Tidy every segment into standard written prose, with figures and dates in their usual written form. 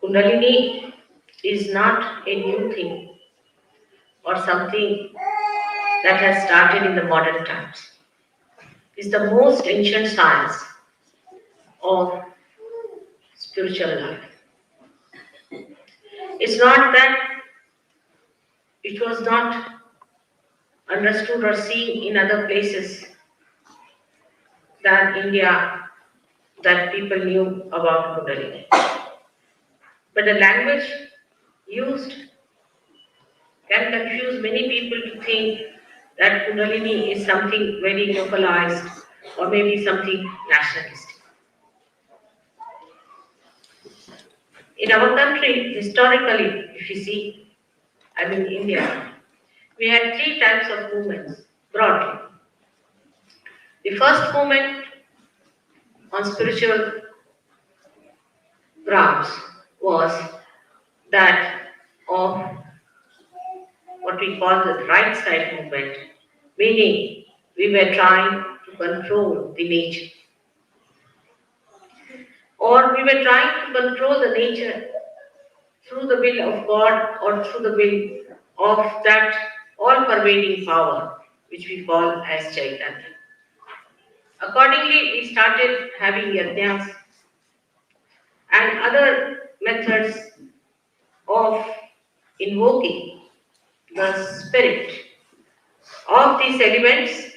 Kundalini is not a new thing or something that has started in the modern times. It's the most ancient science of spiritual life. It's not that it was not understood or seen in other places than India that people knew about Kundalini. But the language used can confuse many people to think that Kundalini is something very localized or maybe something nationalistic. In our country, historically, if you see, India, we had three types of movements broadly. The first movement on spiritual grounds was that of what we call the right side movement, meaning we were trying to control the nature, or we were trying to control the nature through the will of God or through the will of that all pervading power which we call as Chaitanya. Accordingly, we started having yajnas and other methods of invoking the spirit of these elements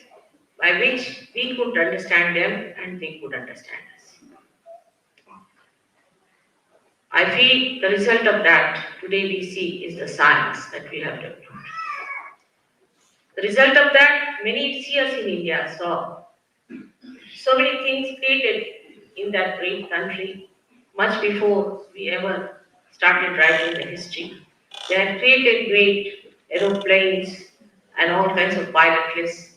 by which we could understand them and they could understand us. I feel the result of that today we see is the science that we have developed. The result of that, many seers in India saw so many things created in that great country much before we ever started writing the history. They had created great aeroplanes and all kinds of pilotless,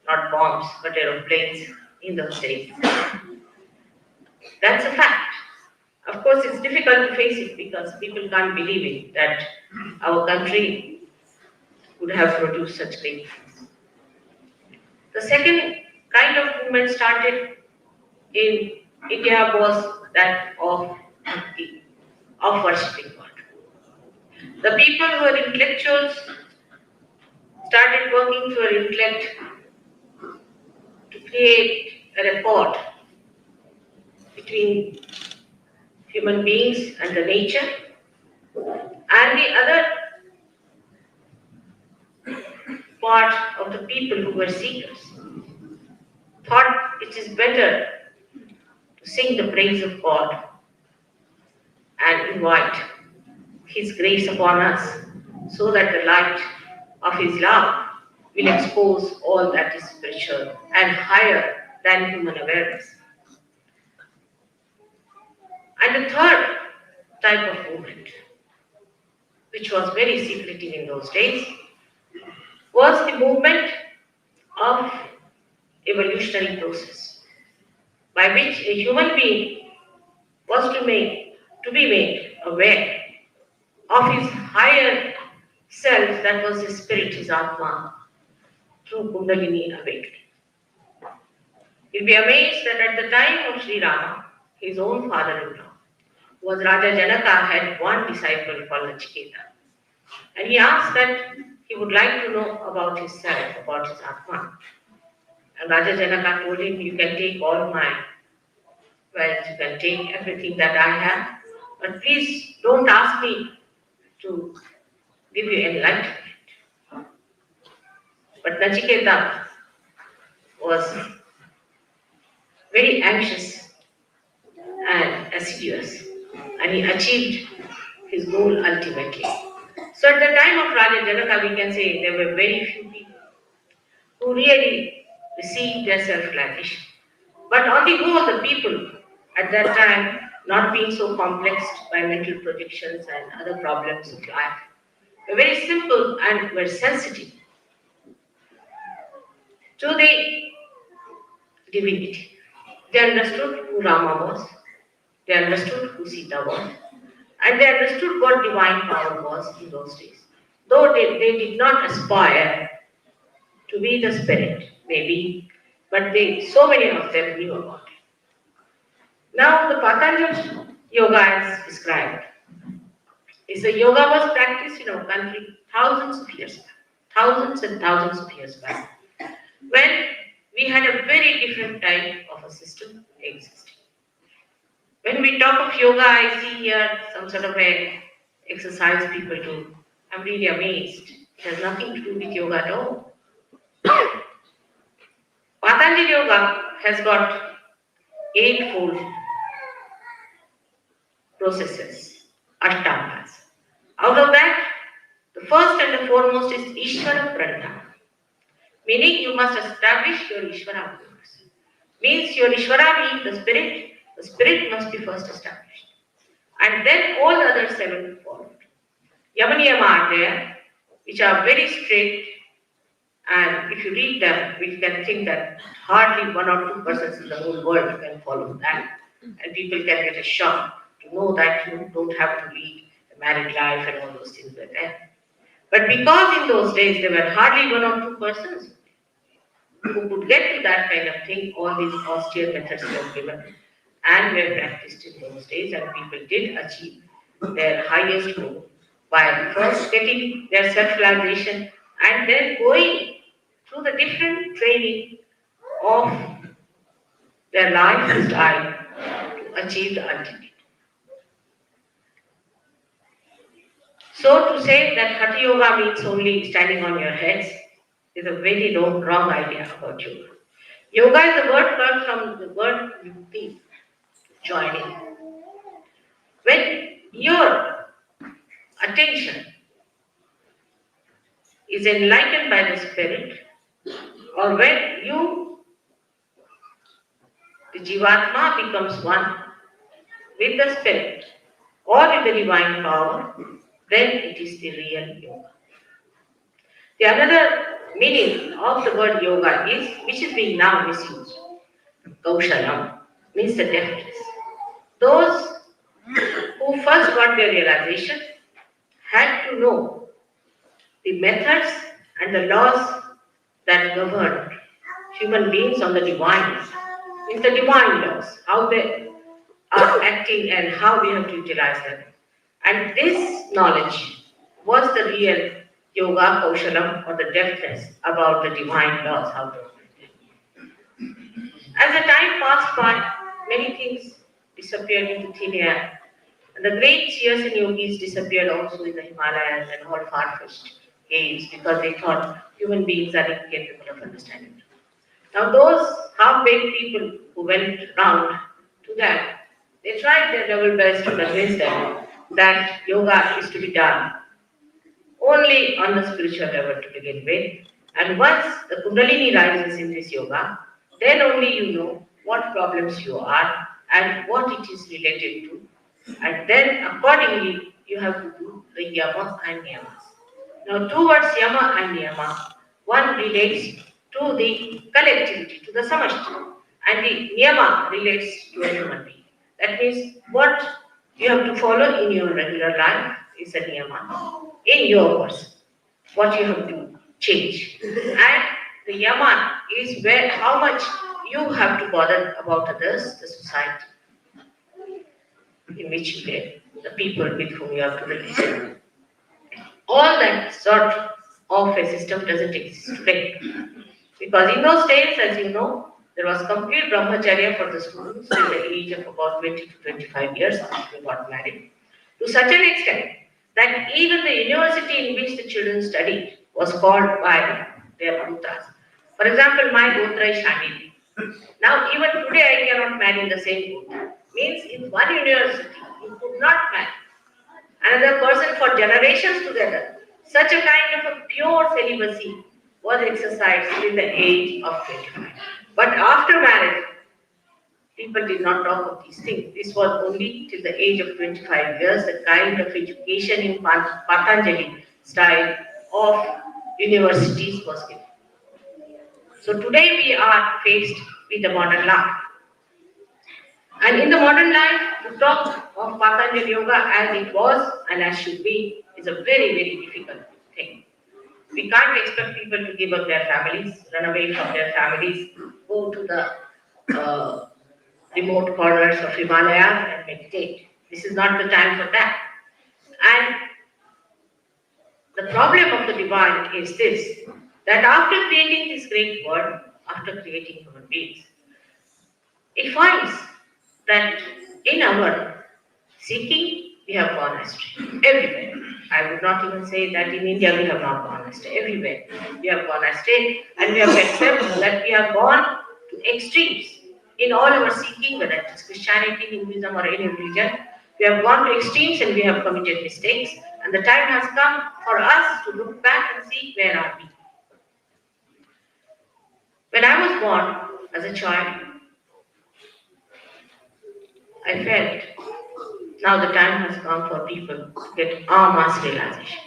not bombs, but aeroplanes in those days. That's a fact. Of course, it's difficult to face it because people can't believe it that our country would have produced such great things. The second kind of movement started in India was that of bhakti, of worshipping God. The people who were intellectuals started working through their intellect to create a rapport between human beings and the nature, and the other part of the people who were seekers thought it is better to sing the praise of God and invite His grace upon us so that the light of His love will expose all that is spiritual and higher than human awareness. And the third type of movement, which was very secretive in those days, was the movement of evolutionary process, by which a human being was to be made aware of his higher self, that was his spirit, his Atma, through Kundalini awakening. You'll be amazed that at the time of Sri Rama, his own father-in-law, was Raja Janaka, had one disciple called Nachiketa. And he asked that he would like to know about his self, about his Atma. And Raja Janaka told him, you can take all my wealth, you can take everything that I have, but please don't ask me to give you enlightenment. But Nachiketa was very anxious and assiduous, and he achieved his goal ultimately. So at the time of Raja Janaka, we can say there were very few people who really received their self-realization. But on the whole, the people at that time, not being so complexed by mental projections and other problems of life, were very simple and were sensitive to the divinity. They understood who Rama was, they understood who Sita was, and they understood what divine power was in those days. Though they did not aspire to be the spirit, maybe, but so many of them knew about it. Now, the Patanjals yoga is described. Is the yoga was practiced in our country thousands of years back, thousands and thousands of years back, when we had a very different type of a system existing. When we talk of yoga, I see here some sort of a exercise people do. I'm really amazed. It has nothing to do with yoga at all. Patanjali Yoga has got eightfold processes, ashtangas. Out of that, the first and the foremost is Ishvara Pranidhana, meaning you must establish your Ishvara first. Means your Ishvara being the spirit must be first established. And then all the other seven follow. Yamaniyama are there, which are very strict, and if you read them, we can think that hardly 1 or 2% in the whole world can follow that, and people can get a shock to know that you don't have to lead a married life and all those things were there. But because in those days there were hardly 1 or 2 persons who could get to that kind of thing, all these austere methods were given and were practiced in those days, and people did achieve their highest goal by first getting their self-realization and then going through the different training of their lifestyle to achieve the ultimate. So to say that Hatha Yoga means only standing on your heads is a very wrong idea about yoga. Yoga is the word come from the word yukti, joining. When your attention is enlightened by the spirit, or when the Jivatma becomes one with the spirit or with the divine power, then it is the real yoga. The another meaning of the word yoga is, which is being now misused, kaushalam, means the deftness. Those who first got their realization had to know the methods and the laws that govern human beings on the divine, in the divine laws, how they are acting and how we have to utilize them. And this knowledge was the real yoga kaushalam or the deftness about the divine laws, how to operate. As the time passed by, many things disappeared into thin air. And the great seers and yogis disappeared also in the Himalayas and all far-fetched caves because they thought human beings are incapable of understanding. Now those half-baked people who went round to that, they tried their level best to convince them that yoga is to be done only on the spiritual level to begin with. And once the Kundalini rises in this yoga, then only you know what problems you are and what it is related to. And then accordingly, you have to do the yama and niyamas. Now towards yama and niyama, one relates to the collectivity, to the samashti, and the niyama relates to a human being. That means what you have to follow in your regular life is a niyama in your person. What you have to change. And the yama is where how much you have to bother about others, the society in which you live, the people with whom you have to relate. All that sort of a system doesn't exist today. Because in those days, as you know, there was complete brahmacharya for the students in the age of about 20 to 25 years after they got married. To such an extent that even the university in which the children studied was called by their putras. For example, my putra is Shandili. Now, even today, I cannot marry the same putra. Means in one university, you could not marry another person for generations together. Such a kind of a pure celibacy was exercised till the age of 25. But after marriage, people did not talk of these things. This was only till the age of 25 years, the kind of education in Patanjali style of universities was given. So today we are faced with the modern life. And in the modern life, to talk of Patanjali Yoga as it was and as should be is a very, very difficult thing. We can't expect people to give up their families, run away from their families, go to the remote corners of Himalayas and meditate. This is not the time for that. And the problem of the divine is this, that after creating this great world, after creating human beings, it finds that in our seeking, we have gone astray. Everywhere. I would not even say that in India we have not gone astray. Everywhere. We have gone astray, and we have accepted that we have gone to extremes in all our seeking, whether it is Christianity, Hinduism, or any religion. We have gone to extremes and we have committed mistakes. And the time has come for us to look back and see where are we. When I was born as a child, I felt now the time has come for people to get en masse realization.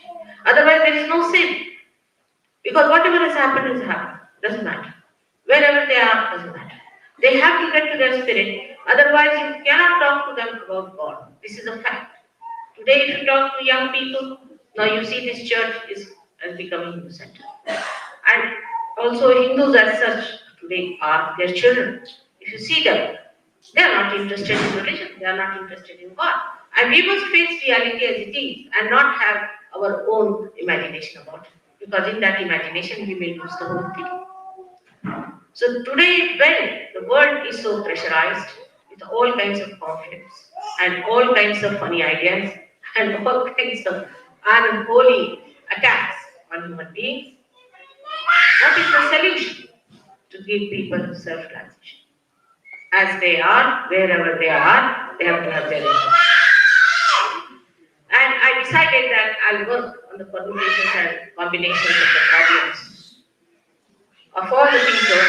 Otherwise, there is no sin. Because whatever has happened, doesn't matter. Wherever they are, doesn't matter. They have to get to their spirit. Otherwise, you cannot talk to them about God. This is a fact. Today, if you talk to young people, now you see this church has become a Hindu center. And also Hindus as such today are their children. If you see them, they are not interested in religion, they are not interested in God. And we must face reality as it is and not have our own imagination about it. Because in that imagination, we may lose the whole thing. So today, when the world is so pressurized with all kinds of conflicts and all kinds of funny ideas and all kinds of unholy attacks on human beings, what is the solution? To give people self-realization. As they are, wherever they are, they have to have their own. And I decided that I'll work on the permutations and combinations of the problems of all the people,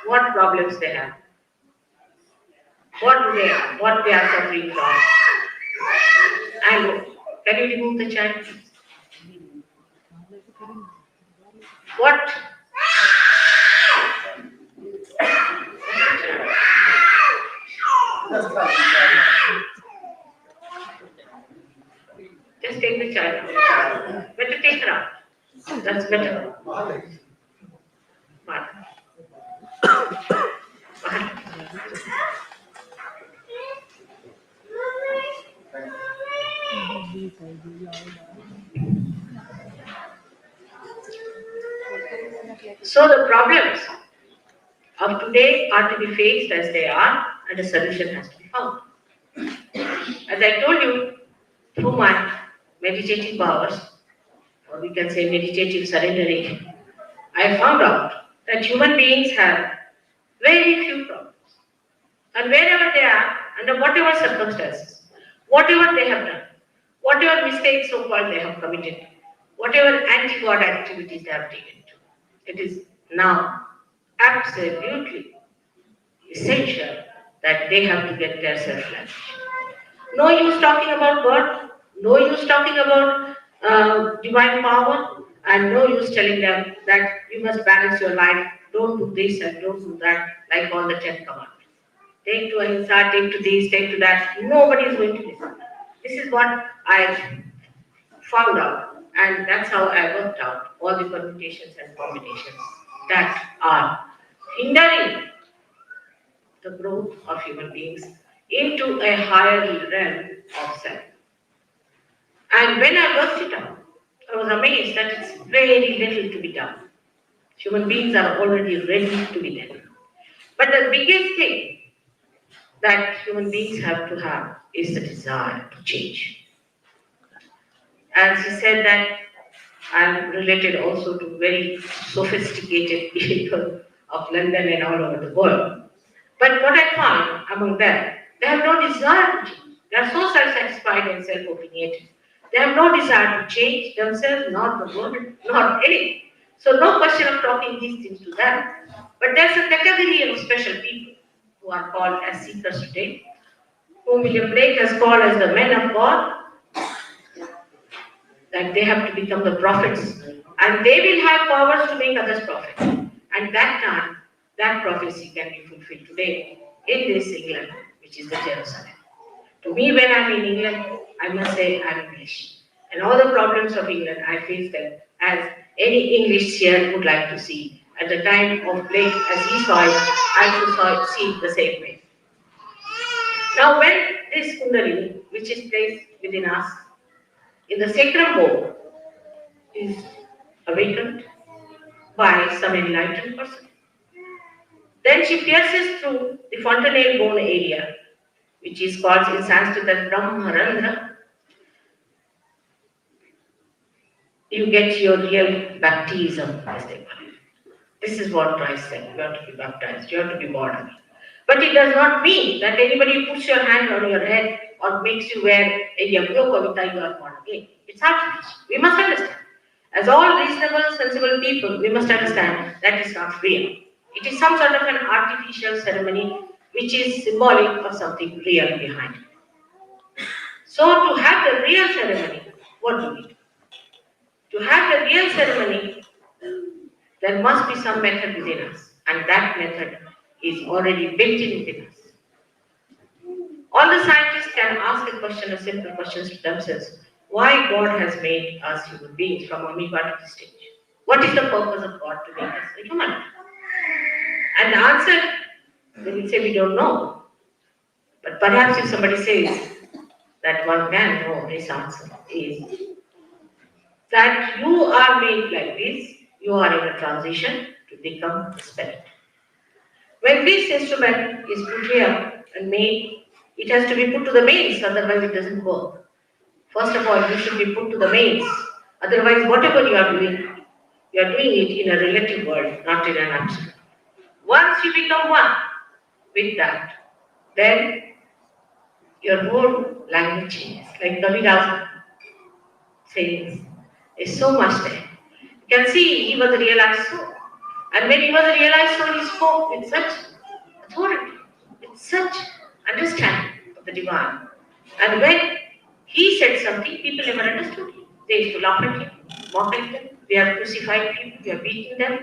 what problems they have, what they are suffering from. And can you remove the child, please? What? Just take the child. Better take her out. That's better. So the problems of today are to be faced as they are, and a solution has to be found. As I told you, through my meditative powers, or we can say meditative surrendering, I found out that human beings have very few problems. And wherever they are, under whatever circumstances, whatever they have done, whatever mistakes so-called they have committed, whatever anti-God activities they have taken to, it is now absolutely essential that they have to get their self-realization. No use talking about God, no use talking about divine power, and no use telling them that you must balance your life, don't do this and don't do that, like all the 10 commandments. Take to ahimsa, take to this, take to that. Nobody is going to listen. This is what I found out, and that's how I worked out all the permutations and combinations that are hindering the growth of human beings into a higher realm of self. And when I worked it out, I was amazed that it's very little to be done. Human beings are already ready to be there. But the biggest thing that human beings have to have is the desire to change. As he said that I'm related also to very sophisticated people of London and all over the world. But what I found among them, they have no desire to change. They are so self-satisfied and self-opinionated. They have no desire to change themselves, nor the world, nor anything. So no question of talking these things to them. But there's a category of special people who are called as seekers today, whom William Blake has called as the men of God, that they have to become the prophets. And they will have powers to make others prophets. And that time, that prophecy can be fulfilled today in this England, which is the Jerusalem. To me, when I'm in England, I must say I'm English. And all the problems of England, I face them as any English seer would like to see. At the time of Blake, as he saw it, I too saw it, see it the same way. Now, when this Kundalini, which is placed within us in the sacrum bone, is awakened by some enlightened person, then she pierces through the fontanelle bone area, which is called in Sanskrit as Brahmarandra. You get your real baptism, as they call it. This is what Christ said. You have to be baptized, you have to be born again. But it does not mean that anybody who puts your hand on your head or makes you wear a yagyo kavita, you are born again. It's artificial. We must understand. As all reasonable, sensible people, we must understand that is not real. It is some sort of an artificial ceremony which is symbolic of something real behind it. So to have the real ceremony, what do we do? To have the real ceremony, there must be some method within us, and that method is already built in within us. All the scientists can ask a question, a simple question to themselves: why God has made us human beings from amoeba to this stage? What is the purpose of God to make us a human? And the answer, they will say we don't know. But perhaps if somebody says that one can know, his answer is that you are made like this, you are in a transition to become a spirit. When this instrument is put here and made, it has to be put to the mains, otherwise it doesn't work. First of all, you should be put to the mains. Otherwise, whatever you are doing it in a relative world, not in an absolute. Once you become one with that, then your whole language changes. Like Kabir's saying, is so much there. You can see he was a realized soul. And when he was a realized soul, he spoke with such authority, with such understanding of the divine. And when he said something, people never understood him. They used to laugh at him, mock at him. We have crucified people, we have beaten them.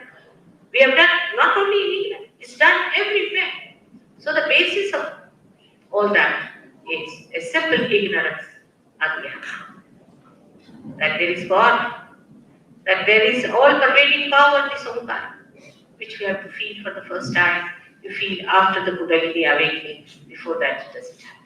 We have done not only in England, it's done everywhere. So the basis of all that is a simple ignorance, Agyana. That there is God, that there is all-pervading power, this Omkar, which we have to feel for the first time. You feel after the Kundalini awakening. Before that, it doesn't happen.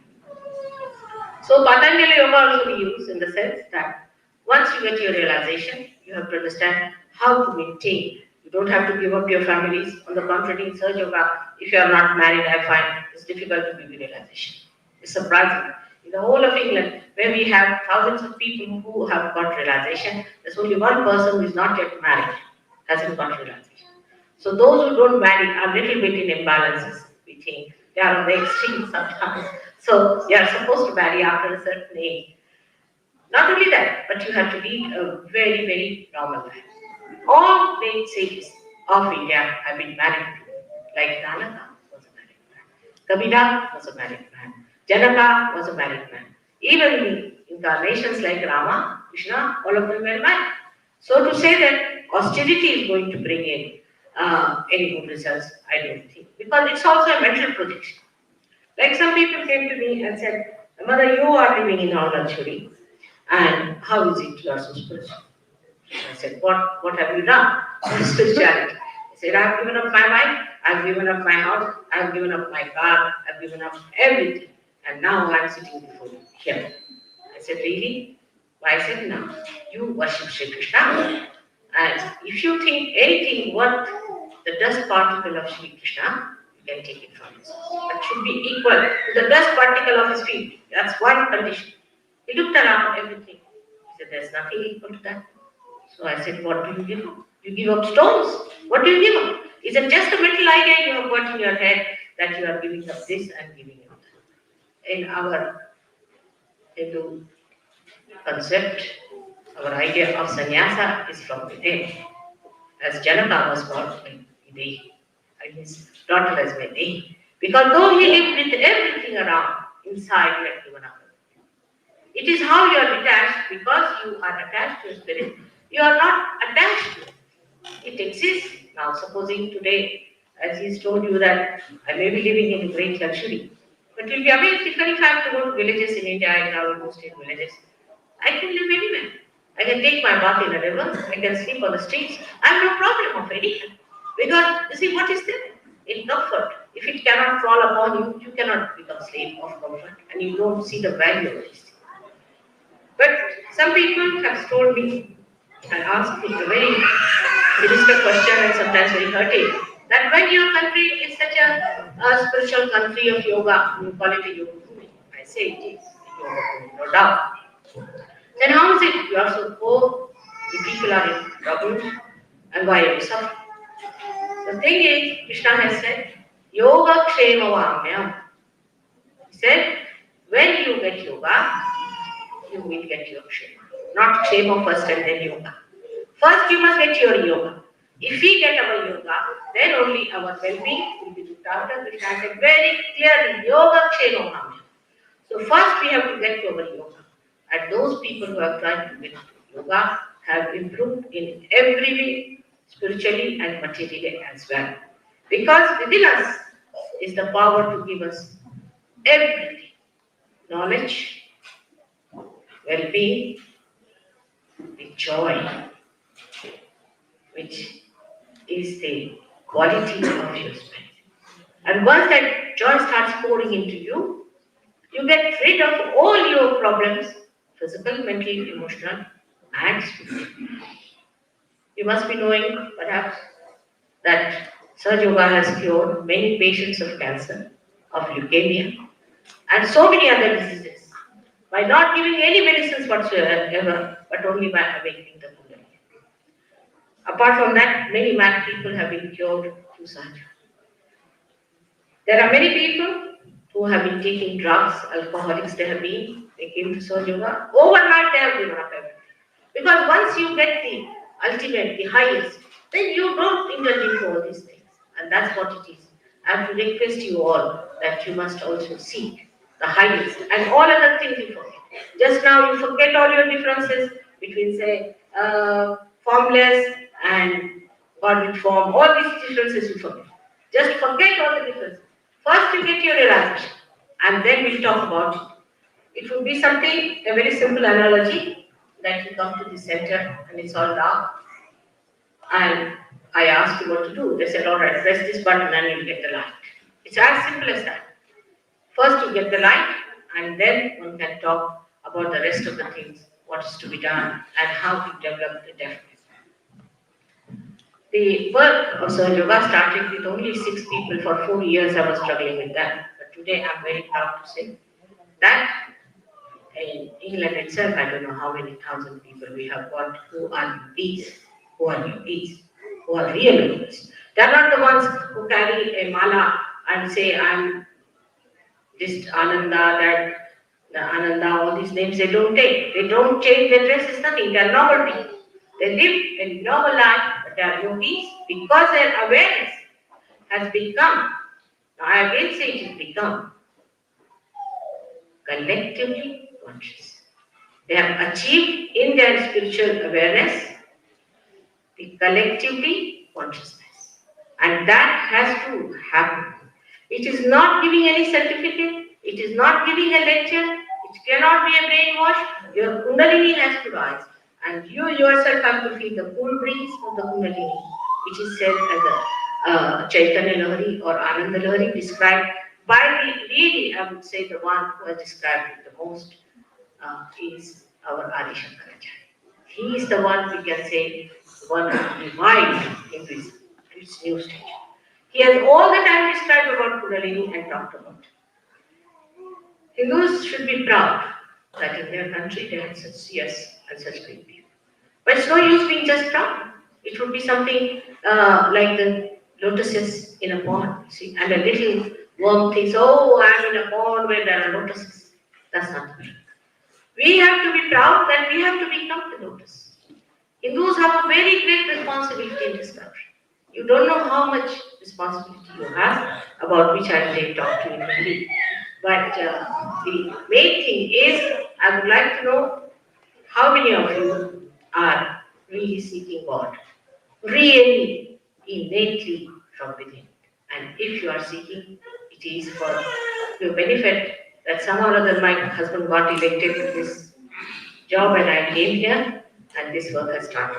So Patanjali Yoga also we use in the sense that once you get your realization, you have to understand how to maintain. You don't have to give up your families. On the contrary, in Sahaj Yoga, if you are not married, I find it's difficult to give you realization. It's surprising. In the whole of England, where we have thousands of people who have got realization, there's only one person who is not yet married, hasn't got realization. So those who don't marry are a little bit in imbalances, we think. They are on the extreme sometimes. So they are supposed to marry after a certain age. Not only that, but you have to lead a very, very normal life. All great sages of India have been married to, like Nalanda was a married man, Kabira was a married man, Janaka was a married man. Even the incarnations like Rama, Krishna, all of them were married. So to say that austerity is going to bring in any good results, I don't think. Because it's also a mental projection. Like some people came to me and said, Mother, you are living in all luxury, and how is it you are so spiritual? I said, what have you done? What is spirituality? He said, I have given up my wife, I have given up my house, I have given up my car, I have given up everything, and now I am sitting before you here. I said, really? Why? I said, no. You worship Sri Krishna, and if you think anything worth the dust particle of Sri Krishna, you can take it from him. That should be equal to the dust particle of his feet. That's one condition. He looked around everything. He said, there's nothing equal to that. So I said, what do you give up? You give up stones. What do you give up? Is it just a mental idea you have got in your head that you are giving up this and giving up that? In our Hindu concept, our idea of sannyasa is from within. As Janaka was born in Dehi, and his daughter as Dehi. Because though he lived with everything around, inside he had given up. It is how you are detached, because you are attached to a spirit, you are not attached to it. It exists. Now, supposing today, as he's told you that I may be living in great luxury, but you'll be amazed if I have to go to villages in India, I travel mostly in villages. I can live anywhere. I can take my bath in a river, I can sleep on the streets. I have no problem of anything. Because, you see, what is there? In comfort, If it cannot fall upon you, you cannot become slave of comfort, and you don't see the value of these things. But some people have told me and asked me a very difficult question and sometimes very hurting, that when your country is such a spiritual country of yoga, you call it a yoga bhumi. I say it is a yoga bhumi, no doubt. Then how is it you are so poor, the people are in trouble, and why are you suffering? The thing is, Krishna has said, Yoga Kshema Vamyam. He said, when you get yoga, you will get your Kshema. Not Kshema first and then yoga. First you must get your yoga. If we get our yoga, then only our well-being will be looked after. Krishna said very clearly, Yoga Kshema Vamyam. So first we have to get to our yoga. And those people who have tried to get yoga have improved in every way, spiritually and materially as well. Because within us is the power to give us everything. Knowledge, well-being, the joy, which is the quality of your spirit. And once that joy starts pouring into you, you get rid of all your problems, physical, mental, emotional, and spiritual. You must be knowing, perhaps, that Sahaj Yoga has cured many patients of cancer, of leukemia, and so many other diseases by not giving any medicines whatsoever, but only by awakening the Kundalini. Apart from that, many mad people have been cured through Sahaj. There are many people who have been taking drugs, alcoholics they came to Sahaj Yoga. Overnight they have given up everything. Because once you get the ultimate, the highest, then you don't indulge into all these things. And that's what it is. I have to request you all that you must also seek the highest and all other things you forget. Just now you forget all your differences between, say, formless and God with form. All these differences you forget. Just forget all the differences. First you get your realization, and then we'll talk about it. It would be something, a very simple analogy, that you come to the center and it's all dark. And I asked you what to do. They said, all right, press this button and you'll get the light. It's as simple as that. First you get the light, and then one can talk about the rest of the things, what is to be done, and how to develop the deafness. The work of Sahaj Yoga started with only 6 people. For 4 years I was struggling with that. But today I'm very proud to say that in England itself, I don't know how many thousand people we have got who are yogis, who are real yogis. They are not the ones who carry a mala and say, I'm this Ananda, that the Ananda, all these names they don't take. They don't change their dress, is nothing. They are normal people. They live a normal life, but they are yogis because their awareness has become, I again say it has become, collectively conscious. They have achieved in their spiritual awareness the collectively consciousness. And that has to happen. It is not giving any certificate, it is not giving a lecture, it cannot be a brainwash. Your Kundalini has to rise, and you yourself have to feel the cool breeze of the Kundalini, which is said as a Chaitanya Lahari or Ananda Lahari, described by the lady, I would say the one who has described it the most is our Adi Shankaracharya. He is the one, we can say, the one who revived into its new stage. He has all the time described about Kundalini and talked about it. Hindus should be proud that in their country they had such seers and such great people. But it's no use being just proud. It would be something like the lotuses in a pond, see, and a little worm thinks, oh, I'm in a pond where there are lotuses. That's not the truth. We have to be proud that we have to become the lotus. Hindus have a very great responsibility in this country. You don't know how much responsibility you have, about which I will talk to you in a minute. But the main thing is, I would like to know how many of you are really seeking God, really, innately from within. And if you are seeking, it is for your benefit that somehow or other my husband got elected to this job and I came here and this work has started.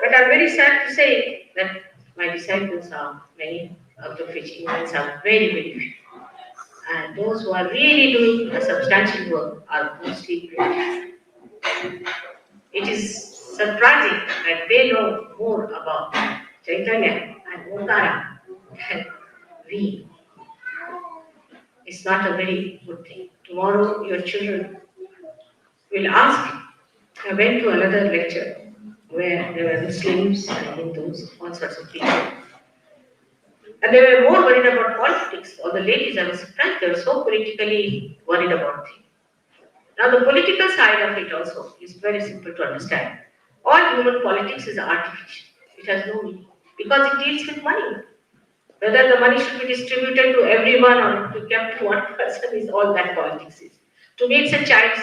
But I'm very sad to say that my disciples are many out of which Indians are very, very few. And those who are really doing a substantial work are mostly women. It is surprising that they know more about Chaitanya and Omkara than we. It's not a very good thing. Tomorrow your children will ask. I went to another lecture where there were Muslims and Hindus, all sorts of people. And they were more worried about politics. Or the ladies, I was surprised, they were so politically worried about things. Now, the political side of it also is very simple to understand. All human politics is artificial. It has no meaning because it deals with money. Whether the money should be distributed to everyone or to kept to one person is all that politics is. To me, it's a child's.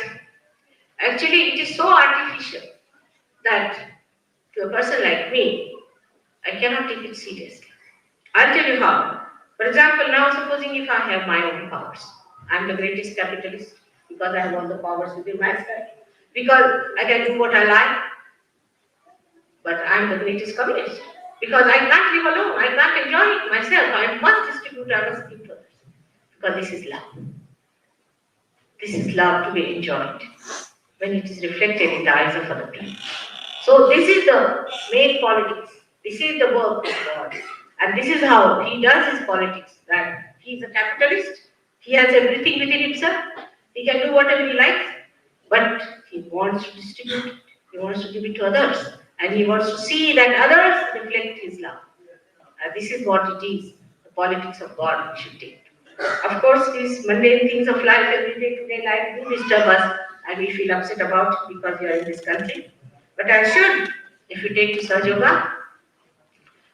Actually, it is so artificial that to a person like me, I cannot take it seriously. I'll tell you how. For example, now supposing if I have my own powers, I'm the greatest capitalist because I have all the powers within myself. Because I can do what I like, but I'm the greatest communist. Because I can't live alone, I can't enjoy it myself. I must distribute, I must give to others. Because this is love. This is love to be enjoyed when it is reflected in the eyes of other people. So this is the main politics. This is the work of God. And this is how he does his politics. That he is a capitalist. He has everything within himself. He can do whatever he likes. But he wants to distribute it. He wants to give it to others. And he wants to see that others reflect his love. And this is what it is. The politics of God we should take. Of course, these mundane things of life, everyday today life do disturb us and we feel upset about because we are in this country. But I should, if you take to Sahaj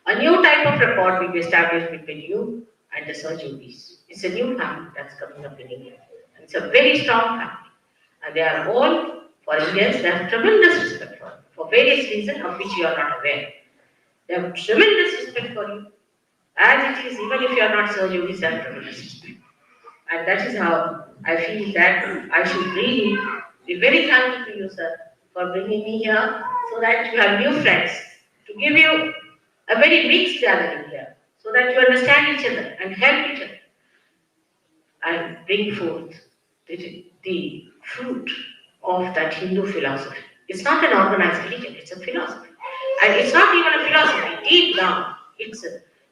a new type of rapport will be established between you and the Sahaj Yogis. It's a new family that's coming up in India. And it's a very strong family. And they are all, for Indians, they have tremendous respect for various reasons of which you are not aware. They have tremendous respect for you. As it is, even if you are not Sahaj Yogis, they have tremendous respect. And that is how I feel that I should really be very thankful to you, sir, for bringing me here so that you have new friends, to give you a very mixed gathering here, so that you understand each other and help each other and bring forth the fruit of that Hindu philosophy. It's not an organized religion, it's a philosophy. And it's not even a philosophy, deep down, it's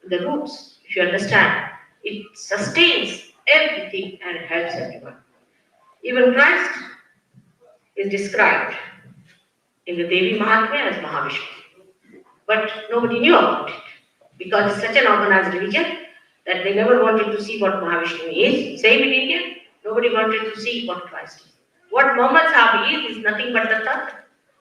the roots, if you understand. It sustains everything and helps everyone. Even Christ is described in the Devi Mahatmya as Mahavishnu. But nobody knew about it because it's such an organized religion that they never wanted to see what Mahavishnu is. Same in India, nobody wanted to see what Christ is. What Muhammad Sahib is nothing but the Tattva.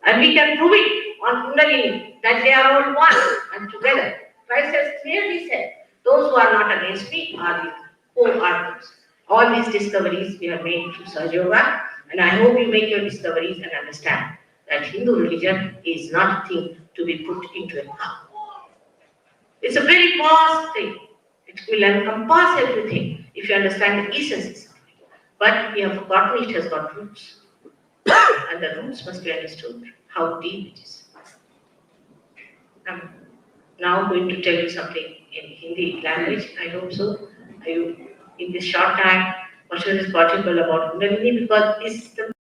And we can prove it on Kundalini that they are all one and together. Christ has clearly said, those who are not against me are with co-partners. All these discoveries we have made through Sahaj, and I hope you make your discoveries and understand that Hindu religion is not a thing to be put into a cup. It's a very vast thing. It will encompass everything if you understand the essences of it. But we have forgotten it has got roots. And the roots must be understood, how deep it is. I'm now going to tell you something in Hindi language. I hope so. In this short time, whatever is possible about Kundalini, because it's the